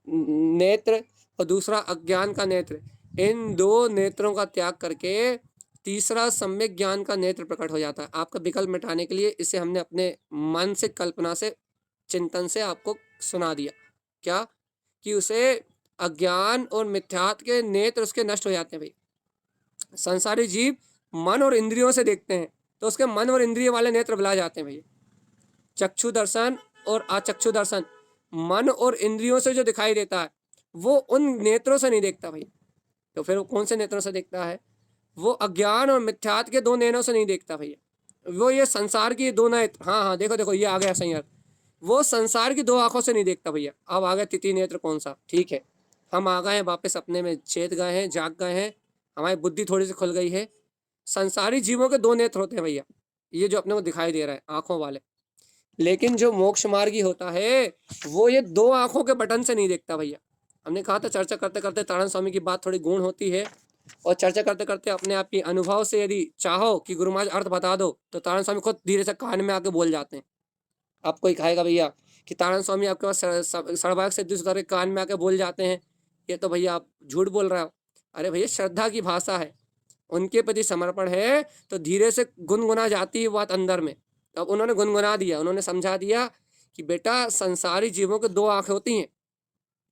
नेत्र और दूसरा अज्ञान का नेत्र, इन दो नेत्रों का त्याग करके तीसरा सम्यक ज्ञान का नेत्र प्रकट हो जाता है। आपका विकल्प मिटाने के लिए इसे हमने अपने मन से, कल्पना से, चिंतन से आपको सुना दिया। क्या कि उसे अज्ञान और मिथ्यात के नेत्र उसके नष्ट हो जाते हैं भाई। संसारी जीव मन और इंद्रियों से देखते हैं, तो उसके मन और इंद्रिय वाले नेत्र बुला जाते हैं भैया। चक्षु दर्शन और अचक्षु दर्शन, मन और इंद्रियों से जो दिखाई देता है, वो उन नेत्रों से नहीं देखता भाई। तो फिर वो कौन से नेत्रों से देखता है? वो अज्ञान और मिथ्यात के दो नैनों से नहीं देखता भैया, वो ये संसार की दो नेत्र, हाँ हाँ, देखो देखो ये आ गया संयत। वो संसार की दो आंखों से नहीं देखता भैया। अब आ गया तृतीय नेत्र कौन सा, ठीक है। हम आ गए हैं वापस अपने में, चेत गए हैं, जाग गए हैं, हमारी बुद्धि थोड़ी सी खुल गई है। संसारी जीवों के दो नेत्र होते हैं भैया, ये जो अपने को दिखाई दे रहा है आंखों वाले। लेकिन जो मोक्ष मार्गी होता है वो ये दो आंखों के बटन से नहीं देखता भैया। हमने कहा था चर्चा करते करते तारण स्वामी की बात थोड़ी गूढ़ होती है, और चर्चा करते करते अपने आप के अनुभव से यदि चाहो कि गुरु महाराज अर्थ बता दो, तो तारण स्वामी खुद धीरे से कान में आके बोल जाते हैं। आप कोई कहेगा भैया कि तारण स्वामी आपके पास सड़बाग सिद्धि सुधार के कान में आके बोल जाते हैं, ये तो भैया आप झूठ बोल रहे हो। अरे भैया श्रद्धा की भाषा है, उनके प्रति समर्पण है, तो धीरे से गुनगुना जाती है बात अंदर में। अब उन्होंने गुनगुना दिया, उन्होंने समझा दिया कि बेटा संसारी जीवों के दो आंखें होती हैं,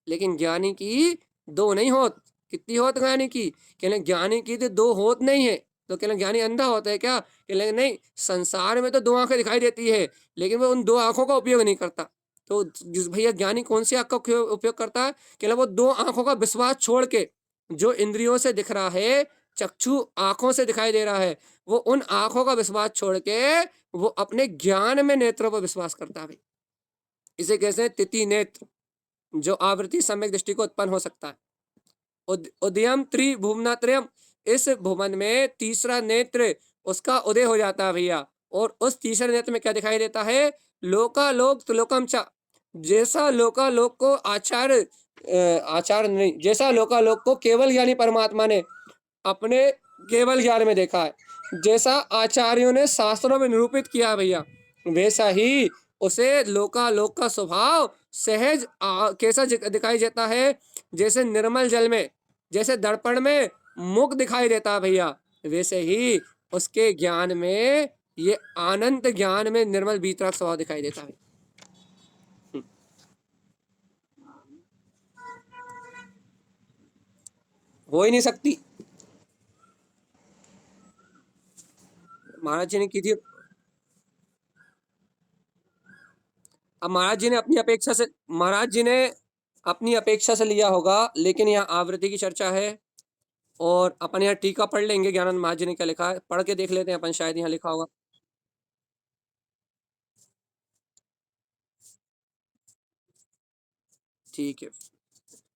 लेकिन ज्ञानी की दो नहीं होत। कितनी होत ज्ञानी की? कहले ज्ञानी की तो दो होत नहीं है। तो कहले ज्ञानी अंधा होता है क्या? कहले नहीं, संसार में तो दो आंखें दिखाई देती है, लेकिन वो उन दो आंखों का उपयोग नहीं करता। तो भैया ज्ञानी कौन सी आंख का उपयोग करता है? कहले वो दो आंखों का विश्वास छोड़ के, जो इंद्रियों से दिख रहा है, चक्षु आंखों से दिखाई दे रहा है, वो उन आंखों का विश्वास छोड़ के वो अपने ज्ञान में नेत्रों पर विश्वास करता है। इसे कैसे? तिथि नेत्र, जो आवृत्ति सम्यक दृष्टि को उत्पन्न हो सकता है। उदयम त्रिभुवनात्रयम, इस भुवन में तीसरा नेत्र उसका उदय हो जाता है भैया। और उस तीसरे नेत्र में क्या दिखाई देता है? लोकालोक त्रिलोकम च, जैसा लोकालोक को आचार नहीं, जैसा लोकालोक को केवल ज्ञानी परमात्मा ने अपने केवल ज्ञान में देखा है, जैसा आचार्यों ने शास्त्रों में निरूपित किया भैया, वैसा ही उसे लोकालोक का स्वभाव सहज कैसा दिखाई देता है? जैसे निर्मल जल में, जैसे दर्पण में मुख दिखाई देता है भैया, वैसे ही उसके ज्ञान में, ये आनंद ज्ञान में निर्मल बीतराग स्वभाव दिखाई देता है। हो ही नहीं सकती। महाराज जी ने की थी। अब महाराज जी ने अपनी अपेक्षा से, महाराज जी ने अपनी अपेक्षा से लिया होगा, लेकिन यहाँ आवृत्ति की चर्चा है। और अपन यहाँ टीका पढ़ लेंगे, ज्ञानानंद महाराज जी ने क्या लिखा है, पढ़ के देख लेते हैं अपन, शायद यहाँ लिखा होगा। ठीक है।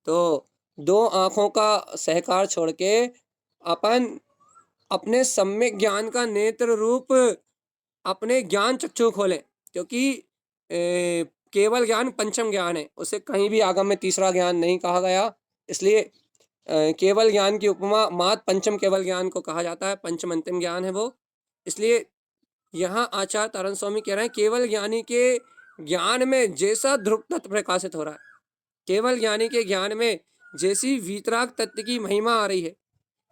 तो दो आंखों का सहकार छोड़ के अपन अपने सम्यक ज्ञान का नेत्र रूप अपने ज्ञान चक्षु खोलें। क्योंकि केवल ज्ञान पंचम ज्ञान है, उसे कहीं भी आगम में तीसरा ज्ञान नहीं कहा गया। इसलिए केवल ज्ञान की उपमा मात पंचम केवल ज्ञान को कहा जाता है, पंचम अंतिम ज्ञान है वो। इसलिए यहाँ आचार्य तारण स्वामी कह रहे हैं केवल ज्ञानी के ज्ञान में जैसा ध्रुव तत्व प्रकाशित हो रहा है, केवल ज्ञानी के ज्ञान में जैसी वीतराग तत्व की महिमा आ रही है,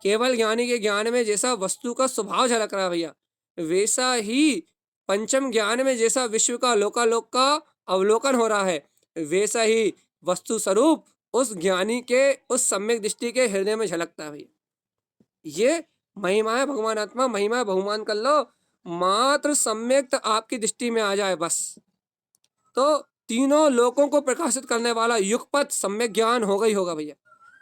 केवल ज्ञानी के ज्ञान में जैसा वस्तु का स्वभाव झलक रहा है भैया, वैसा ही पंचम ज्ञान में जैसा विश्व का लोकालोक का अवलोकन हो रहा है, वैसा ही वस्तु स्वरूप उस ज्ञानी के उस सम्यक दृष्टि के हृदय में झलकता है भैया। ये महिमा है भगवान आत्मा, महिमा है बहुमान कर लो, मात्र सम्यक आपकी दृष्टि में आ जाए बस, तो तीनों लोकों को प्रकाशित करने वाला युगपत सम्यक ज्ञान होगा ही होगा भैया।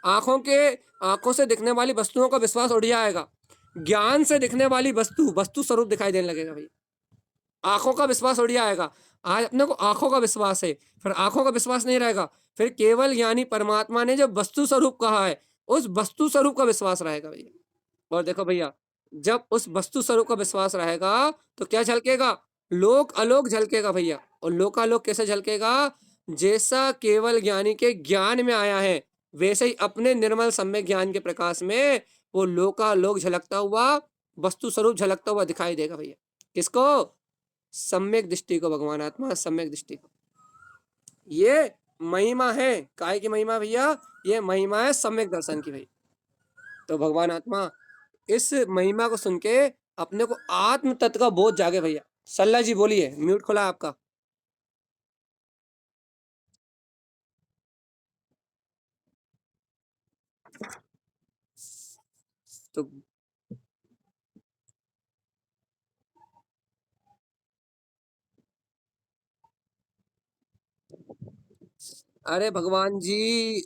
आंखों के, आंखों से दिखने वाली वस्तुओं का विश्वास उड़ जाएगा, ज्ञान से दिखने वाली वस्तु वस्तु स्वरूप दिखाई देने लगेगा भैया। आंखों का विश्वास उड़ जाएगा। आज अपने को आंखों का विश्वास है, फिर आंखों का विश्वास नहीं रहेगा, फिर केवल यानी परमात्मा ने जब वस्तु स्वरूप कहा है, उस वस्तु स्वरूप का विश्वास रहेगा भैया। और देखो भैया, जब उस वस्तु स्वरूप का विश्वास रहेगा तो क्या झलकेगा? लोक अलोक झलकेगा भैया। और लोकालोक कैसे झलकेगा? जैसा केवल ज्ञानी के ज्ञान में आया है, वैसे ही अपने निर्मल सम्यक ज्ञान के प्रकाश में वो लोकालोक झलकता हुआ, वस्तु स्वरूप झलकता हुआ दिखाई देगा भैया। किसको? सम्यक दृष्टि को, भगवान आत्मा सम्यक दृष्टि को। ये महिमा है, काय की महिमा भैया? ये महिमा है सम्यक दर्शन की भैया। तो भगवान आत्मा इस महिमा को सुन के अपने को आत्म तत्व का बोध जागे भैया। सल्ला जी बोलिए, म्यूट खोला है आपका। तो अरे भगवान जी,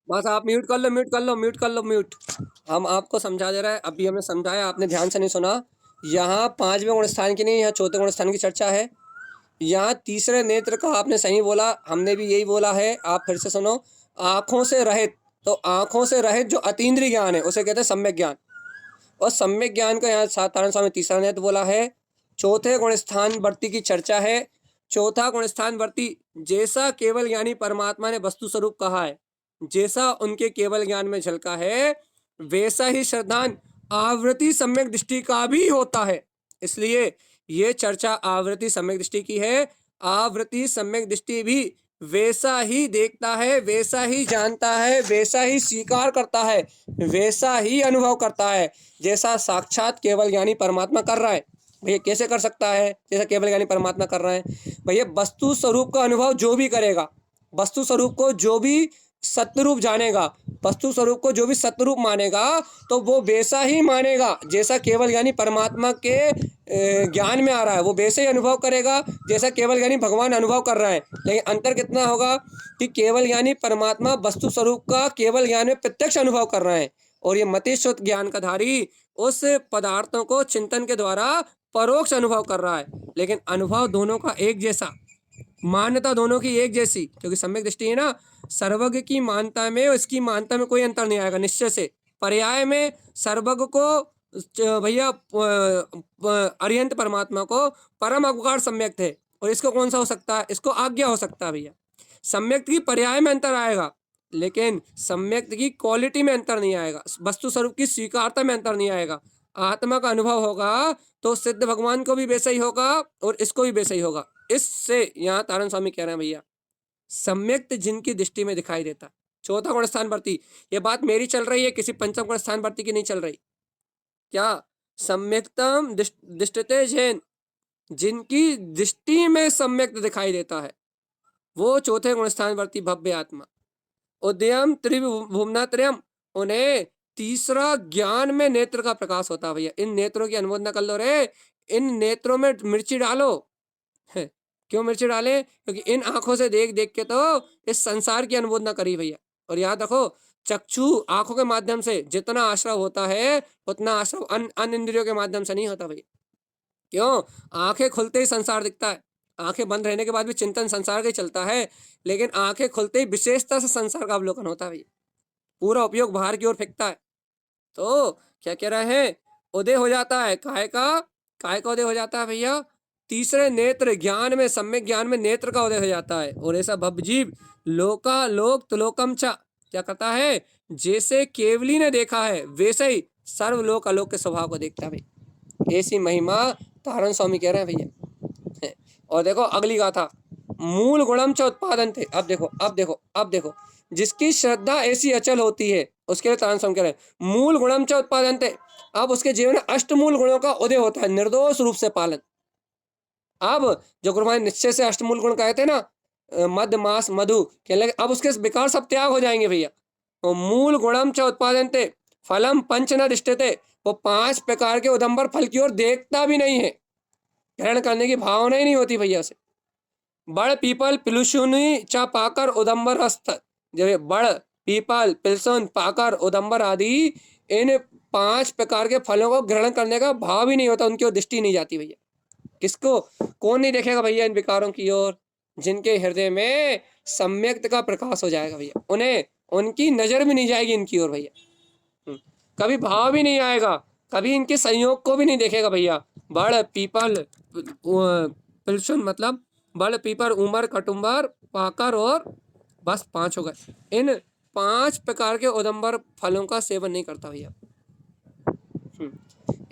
बस आप म्यूट कर लो, म्यूट कर लो, म्यूट कर लो, म्यूट। हम आपको समझा दे रहे हैं, अभी हमने समझाया, आपने ध्यान से नहीं सुना। यहाँ पांचवें गुण स्थान की नहीं, यहाँ चौथे गुण स्थान की चर्चा है। यहाँ तीसरे नेत्र का आपने सही बोला, हमने भी यही बोला है, आप फिर से सुनो। आंखों से रहित, तो आंखों से रहित जो अतीन्द्रिय ज्ञान है उसे कहते हैं सम्यक ज्ञान। और सम्यक ज्ञान का यहाँ साधारण स्वामी तीसरा नेत्र बोला है। चौथे गुण स्थान वर्ती की चर्चा है। चौथा गुण स्थान वर्ती, जैसा केवल ज्ञानी परमात्मा ने वस्तु स्वरूप कहा है, जैसा उनके केवल ज्ञान में झलका है, वैसा ही श्रद्धान आवृत्ति सम्यक दृष्टि का भी होता है। इसलिए ये चर्चा आवृत्ति सम्यक दृष्टि की है। आवृत्ति सम्यक दृष्टि भी वैसा ही देखता है, वैसा ही जानता है, वैसा ही स्वीकार करता है, वैसा ही अनुभव करता है जैसा साक्षात केवल ज्ञानी परमात्मा कर रहा है। भैया कैसे कर सकता है जैसा केवल ज्ञानी परमात्मा कर रहा है? भैया वस्तु स्वरूप का अनुभव जो भी करेगा, वस्तु स्वरूप को जो भी सत्यरूप जानेगा, वस्तु स्वरूप को जो भी सत्यरूप मानेगा, तो वो वैसा ही मानेगा जैसा केवल ज्ञानी परमात्मा के ज्ञान में आ रहा है, वो वैसे ही अनुभव करेगा जैसा केवल ज्ञानी भगवान अनुभव कर रहा है। लेकिन अंतर कितना होगा कि केवल ज्ञानी परमात्मा वस्तु स्वरूप का केवल ज्ञान में प्रत्यक्ष अनुभव कर रहे हैं, और ये मति शुद्ध ज्ञान का धारी उस पदार्थों को चिंतन के द्वारा परोक्ष अनुभव कर रहा है। लेकिन अनुभव दोनों का एक जैसा, मान्यता दोनों की एक जैसी, क्योंकि सम्यक दृष्टि है ना, सर्वज्ञ की मान्यता में और इसकी मान्यता में कोई अंतर नहीं आएगा निश्चय से। पर्याय में सर्वज्ञ को भैया अरिहंत परमात्मा को परम अवगाढ़ सम्यक थे, और इसको कौन सा हो सकता है? इसको आज्ञा हो सकता है भैया। सम्यक की पर्याय में अंतर आएगा, लेकिन सम्यक की क्वालिटी में अंतर नहीं आएगा, वस्तु स्वरूप की स्वीकारता में अंतर नहीं आएगा। आत्मा का अनुभव होगा तो सिद्ध भगवान को भी वैसा ही होगा और इसको भी वैसा ही होगा। इससे यहाँ तारण स्वामी कह रहे हैं भैया, सम्यक्त जिनकी दृष्टि में दिखाई देता। चौथा गुण स्थान वर्ती, ये बात मेरी चल रही है, किसी पंचम गुण स्थान वर्ती की नहीं चल रही। क्या? सम्यक्तम दृष्टते जैन, जिनकी दृष्टि में सम्यक्त दिखाई देता है, वो चौथे गुण स्थान वर्ती भव्य आत्मा। उदयम त्रिभुवनात्रयम, उन्हें तीसरा ज्ञान में नेत्र का प्रकाश होता है भैया। इन नेत्रों की अनुमोदना कर लो रे, इन नेत्रों में मिर्ची डालो। है, क्यों मिर्ची डाले? क्योंकि इन आंखों से देख देख के तो इस संसार की अनुमोदना करी भैया। और याद रखो, चक्षु आंखों के माध्यम से जितना आश्रव होता है, उतना आश्रव अन्य इंद्रियों के माध्यम से नहीं होता भैया। क्यों? आंखें खुलते ही संसार दिखता है, आंखें बंद रहने के बाद भी चिंतन संसार का ही चलता है, लेकिन आंखें खुलते ही विशेषता से संसार का अवलोकन होता है भैया, पूरा उपयोग बाहर की ओर फेंकता है। तो क्या कह रहे हैं? उदय हो जाता है काय का उदय हो जाता है भैया? तीसरे नेत्र ज्ञान में, सम्यक ज्ञान में नेत्र का उदय हो जाता है। और ऐसा भवजीव लोका लोक तुलोकम च, क्या करता है? जैसे केवली ने देखा है वैसे ही सर्वलोक आलोक के स्वभाव को देखता है भाई। ऐसी महिमा तारण स्वामी कह रहे हैं भैया। और देखो अगली गाथा, मूल गुणम च उत्पादन थे। अब देखो, अब देखो, अब देखो, जिसकी श्रद्धा ऐसी अचल होती है उसके लिए तारण स्वामी कह रहे हैं मूल गुणम च उत्पादन थे। अब उसके जीवन में अष्टमूल गुणों का उदय होता है, निर्दोष रूप से पालन। अब जो गुरु महाराज निश्चय से अष्टमूल गुण कहे थे ना, मद मास मधु, कहने लगे अब उसके विकार सब त्याग हो जाएंगे भैया। तो मूल गुणम च उत्पादन थे, फलम पंच न दृष्टते, वो 5 प्रकार के उदंबर फल की ओर देखता भी नहीं है, ग्रहण करने की भावना ही नहीं होती भैया से। बड़ पीपल पिलुशुनि चा पाकर उदंबर हस्त, जब बड़ पीपल पिलसुन पाकर उदंबर आदि इन 5 प्रकार के फलों को ग्रहण करने का भाव ही नहीं होता, उनकी ओर दृष्टि नहीं जाती भैया। किसको? कौन नहीं देखेगा भैया इन विकारों की ओर? जिनके हृदय में सम्यक्त का प्रकाश हो जाएगा भैया, उन्हें उनकी नजर भी नहीं जाएगी इनकी ओर भैया। कभी भाव भी नहीं आएगा, कभी इनके संयोग को भी नहीं देखेगा भैया। बड़ पीपल पिलसुन मतलब बड़ पीपल उमर कटुम्बर पाकर, और बस 5 हो गए। इन 5 प्रकार के उदंबर फलों का सेवन नहीं करता भैया।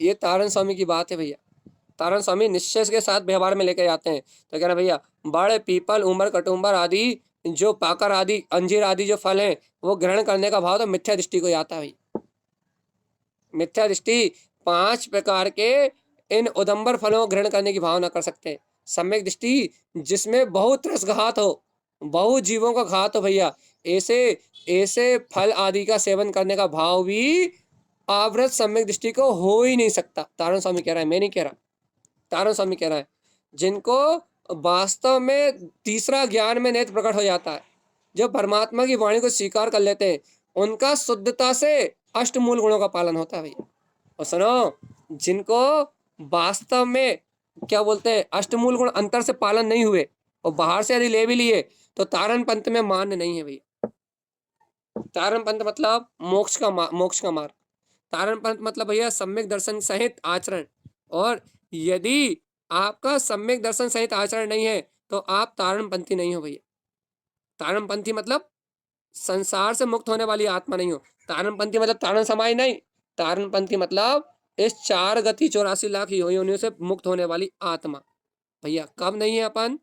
ये तारण स्वामी की बात है भैया। तारण स्वामी निश्चय के साथ व्यवहार में लेके जाते हैं। तो कह रहे भैया बड़ पीपल उमर कटुम्बर आदि जो पाकर आदि अंजीर आदि जो फल हैं, वो ग्रहण करने का भाव तो मिथ्या दृष्टि को आता है। मिथ्या दृष्टि 5 प्रकार के इन उदंबर फलों को ग्रहण करने की भावना कर सकते हैं। सम्यक दृष्टि जिसमें बहुत रसघात हो, बहुत जीवों का घात हो भैया, ऐसे ऐसे फल आदि का सेवन करने का भाव भी आवृत सम्यक दृष्टि को हो ही नहीं सकता। तारण स्वामी कह रहा है, मैं नहीं कह रहा, तारण स्वामी कह रहा है। जिनको वास्तव में तीसरा ज्ञान में नेत्र प्रकट हो जाता है, जो परमात्मा की वाणी को स्वीकार कर लेते हैं उनका शुद्धता से अष्टमूल गुणों का पालन होता है भैया। और सुनो, जिनको वास्तव में क्या बोलते हैं अष्टमूल गुण अंतर से पालन नहीं हुए और बाहर से यदि ले भी लिए तो तारण पंथ में मान्य नहीं है भैया। तारण पंथ मतलब मोक्ष का मार्ग। तारण पंथ मतलब भैया सम्यक दर्शन सहित आचरण। और यदि आपका सम्यक दर्शन सहित आचरण नहीं है तो आप तारण पंथी नहीं हो भैया। तारण पंथी मतलब संसार से मुक्त होने वाली आत्मा नहीं हो। तारण पंथी मतलब तारण समाज नहीं। तारण पंथी मतलब इस 4 गति 84 लाख योनियों से मुक्त होने वाली आत्मा। भैया कब नहीं है अपन?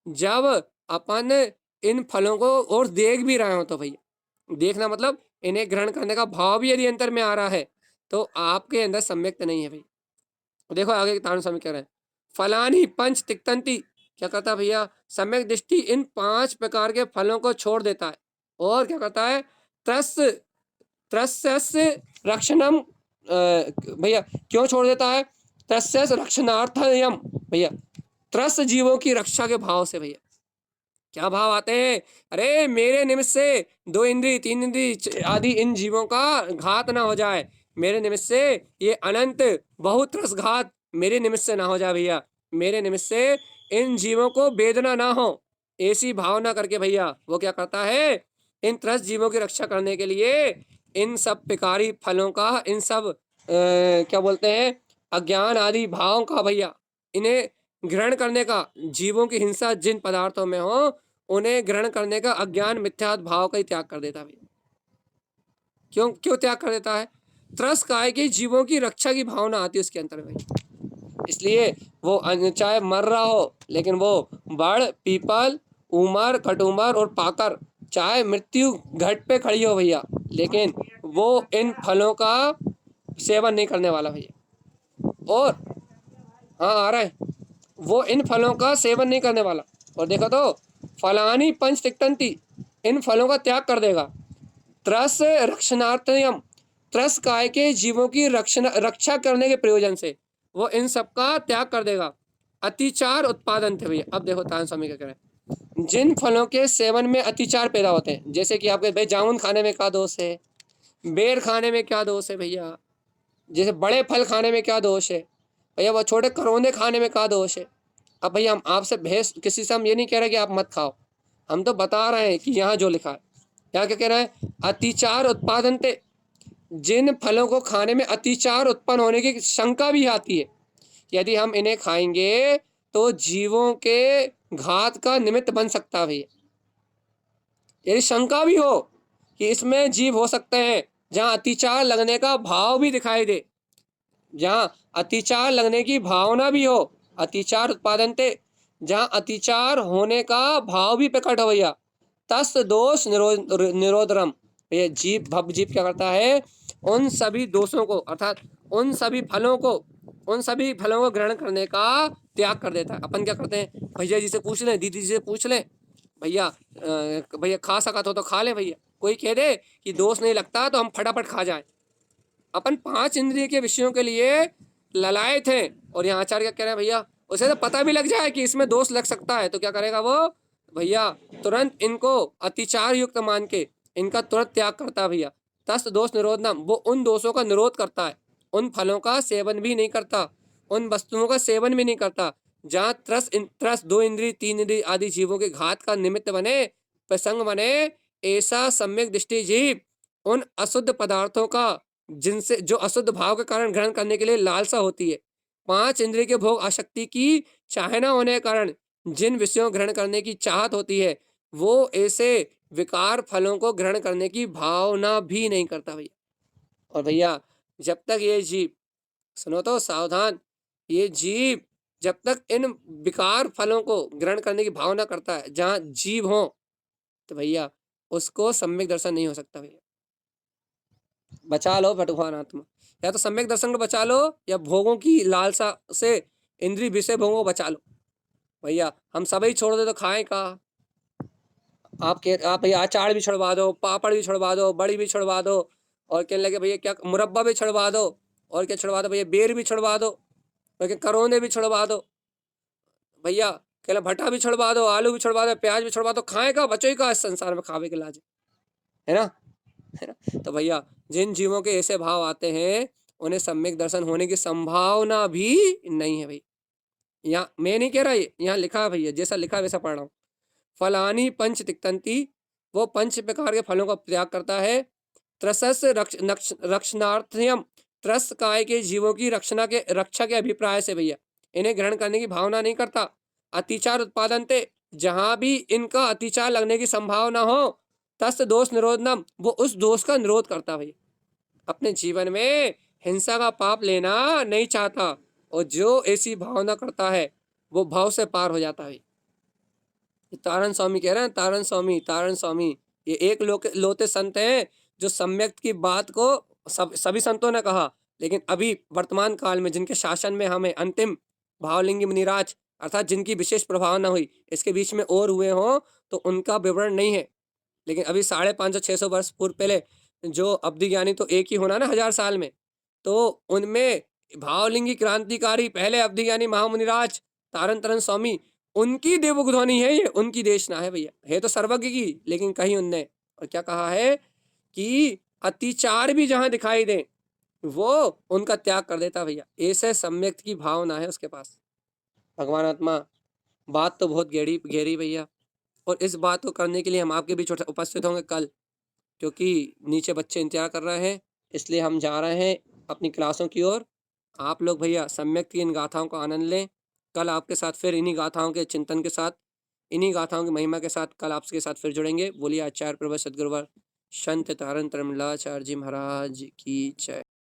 जब अपन इन फलों को और देख भी रहे हो तो भैया, देखना मतलब इन्हें ग्रहण करने का भाव भी यदि अंतर में आ रहा है तो आपके अंदर सम्यक नहीं है भैया। देखो आगे तारण स्वामी कह रहे हैं, फलानी पंच तिक्तंती। क्या करता है भैया? सम्यक दृष्टि इन 5 प्रकार के फलों को छोड़ देता है और क्या करता है? त्रस त्रस्य रक्षणम। भैया क्यों छोड़ देता है? त्रस्य रक्षणार्थयम। भैया त्रस्त जीवों की रक्षा के भाव से। भैया क्या भाव आते हैं? अरे मेरे निमित्त से 2 इंद्री 3 इंद्री आदि इन जीवों का घात ना हो जाए। मेरे निमित्त से ये अनंत बहुत रसघात मेरे निमित्त से ना हो जाए भैया। मेरे निमित्त से इन जीवों को वेदना ना हो, ऐसी भावना करके भैया वो क्या करता है? इन त्रस्त जीवों की रक्षा करने के लिए इन सब पिकारी फलों का, इन सब क्या बोलते हैं अज्ञान आदि भावों का भैया, इन्हें ग्रहण करने का, जीवों की हिंसा जिन पदार्थों में हो उन्हें ग्रहण करने का अज्ञान मिथ्यात्व भाव का ही त्याग कर देता है भैया। क्यों क्यों त्याग कर देता है? त्रस काय के जीवों की रक्षा की भावना आती है उसके अंतर में। इसलिए वो चाहे मर रहा हो लेकिन वो बड़ पीपल उमर कटुमर और पाकर चाहे मृत्यु घट पे खड़ी हो भैया, लेकिन वो इन फलों का सेवन नहीं करने वाला भैया। और हाँ आ रहा है, वो इन फलों का सेवन नहीं करने वाला। और देखो तो फलानी पंच तिक्तंती, इन फलों का त्याग कर देगा। त्रस रक्षणार्थयम, त्रस काय के जीवों की रक्षा करने के प्रयोजन से वो इन सब का त्याग कर देगा। अतिचार उत्पादन थे भैया। अब देखो तान स्वामी क्या कह रहे हैं, जिन फलों के सेवन में अतिचार पैदा होते हैं, जैसे कि आपके भाई जामुन खाने में क्या दोष है, बेर खाने में क्या दोष है भैया, जैसे बड़े फल खाने में क्या दोष है भैया, वो छोटे करौंदे खाने में क्या दोष है। अब भैया हम आपसे भैंस किसी से हम ये नहीं कह रहे कि आप मत खाओ, हम तो बता रहे हैं कि यहाँ जो लिखा है। यहाँ क्या कह रहा है? अतिचार उत्पादन थे, जिन फलों को खाने में अतिचार उत्पन्न होने की शंका भी आती है, यदि हम इन्हें खाएंगे तो जीवों के घात का निमित्त बन सकता है भैया। यदि शंका भी हो कि इसमें जीव हो सकते हैं, जहाँ अतिचार लगने का भाव भी दिखाई दे, जहाँ अतिचार लगने की भावना भी हो, अतिचार उत्पादन थे, जहाँ अतिचार होने का भाव भी प्रकट हो भैया, तस् दोष निरोधरम। ये जीव भव जीव क्या करता है? उन सभी दोषों को अर्थात उन सभी फलों को, उन सभी फलों को ग्रहण करने का त्याग कर देता है। अपन क्या करते हैं? भैया जी से पूछ लें, दीदी जी से पूछ लें, भैया भैया खा सका तो खा ले भैया। कोई कह दे कि दोष नहीं लगता तो हम फटाफट खा जाए। अपन 5 इंद्रिय के विषयों के लिए ललाए थे और यहाँ आचार्य क्या कह रहे हैं भैया, उसे तो पता भी लग जाए कि इसमें दोष लग सकता है तो क्या करेगा वो भैया? तुरंत इनको अतिचार युक्त मान के इनका तुरंत त्याग करता है भैया। तस् दोष निरोधनम, वो उन दोषों का निरोध करता है, उन फलों का सेवन भी नहीं करता, उन वस्तुओं का सेवन भी नहीं करता जहाँ त्रस 2 इंद्रिय 3 इंद्रिय आदि जीवों के घात का निमित्त बने, प्रसंग बने। ऐसा सम्यक दृष्टि जीव उन अशुद्ध पदार्थों का, जिनसे जो अशुद्ध भाव के कारण ग्रहण करने के लिए लालसा होती है, 5 इंद्रिय के भोग आसक्ति की चाहे ना होने के कारण जिन विषयों ग्रहण करने की चाहत होती है, वो ऐसे विकार फलों को ग्रहण करने की भावना भी नहीं करता भैया। और भैया जब तक ये जीव, सुनो तो सावधान, ये जीव जब तक इन विकार फलों को ग्रहण करने की भावना करता है जहाँ जीव हो, तो भैया उसको सम्यक दर्शन नहीं हो सकता भैया। बचा लो भगवान आत्मा, या तो सम्यक दर्शन को बचा लो या भोगों की लालसा से इंद्रिय विषय भोगों को बचा लो भैया। हम सभी छोड़ दे तो खाएं का? आप भैया अचार भी छुड़वा दो, पापड़ भी छुड़वा दो, बड़ी भी छुड़वा दो, और कहने लगे भैया क्या मुरब्बा भी छुड़वा दो, और क्या छुड़वा दो भैया? बेर भी छुड़वा दो, और क्या करौंदे भी छुड़वा दो भैया। कहला भट्टा भी छुड़वा दो, आलू भी छुड़वा दो, प्याज भी छुड़वा दो, खाएगा बचो ही का इस संसार में, खावे के लाज है ना, है ना। तो भैया जिन जीवों के ऐसे भाव आते हैं उन्हें सम्यक दर्शन होने की संभावना भी नहीं है भाई। यहाँ मैं नहीं कह रहा, यहाँ लिखा है भैया, जैसा लिखा है वैसा पढ़ रहा हूँ। फलानी पंच तिक्तंती, वो 5 प्रकार के फलों का त्याग करता है। त्रसस रक्षणार्थयम, त्रस्त काय के जीवों की रक्षा के अभिप्राय से भैया इन्हें ग्रहण करने की भावना नहीं करता। अतिचार उत्पादनते, जहां भी इनका अतिचार लगने की संभावना हो, तस् दोष निरोधनम, वो उस दोष का निरोध करता भैया। अपने जीवन में हिंसा का पाप लेना नहीं चाहता, और जो ऐसी भावना करता है वो भाव से पार हो जाता है। तारण स्वामी कह रहे हैं, तारण स्वामी ये एक लोते संत हैं जो सम्यक की बात को सभी संतों ने कहा, लेकिन अभी वर्तमान काल में जिनके शासन में हमें अंतिम भावलिंगी मुनिराज अर्थात जिनकी विशेष प्रभाव न हुई, इसके बीच में और हुए हों तो उनका विवरण नहीं है। लेकिन अभी 550-600 वर्ष पूर्व पहले जो अवधि ज्ञानी तो एक ही होना ना 1000 साल में, तो उनमें भावलिंगी क्रांतिकारी पहले अवधि ज्ञानी महामुनिराज तारण तरन स्वामी, उनकी देवुक ध्वनि है ये, उनकी देशना है भैया, है तो सर्वज्ञ की, लेकिन कहीं उनने और क्या कहा है कि अतिचार भी जहां दिखाई दे वो उनका त्याग कर देता भैया। ऐसे सम्यक की भावना है उसके पास। भगवान आत्मा, बात तो बहुत गहरी गहरी भैया, और इस बात को करने के लिए हम आपके बीच उपस्थित होंगे कल, क्योंकि नीचे बच्चे इंतजार कर रहे हैं, इसलिए हम जा रहे हैं अपनी क्लासों की ओर। आप लोग भैया सम्यक की इन गाथाओं का आनंद लें। कल आपके साथ फिर इन्हीं गाथाओं के चिंतन के साथ, इन्हीं गाथाओं की महिमा के साथ कल आपके साथ फिर जुड़ेंगे। बोलिए आचार्य प्रभु सदगुरुवर संत तारण तरमलाचार्य जी महाराज की जय।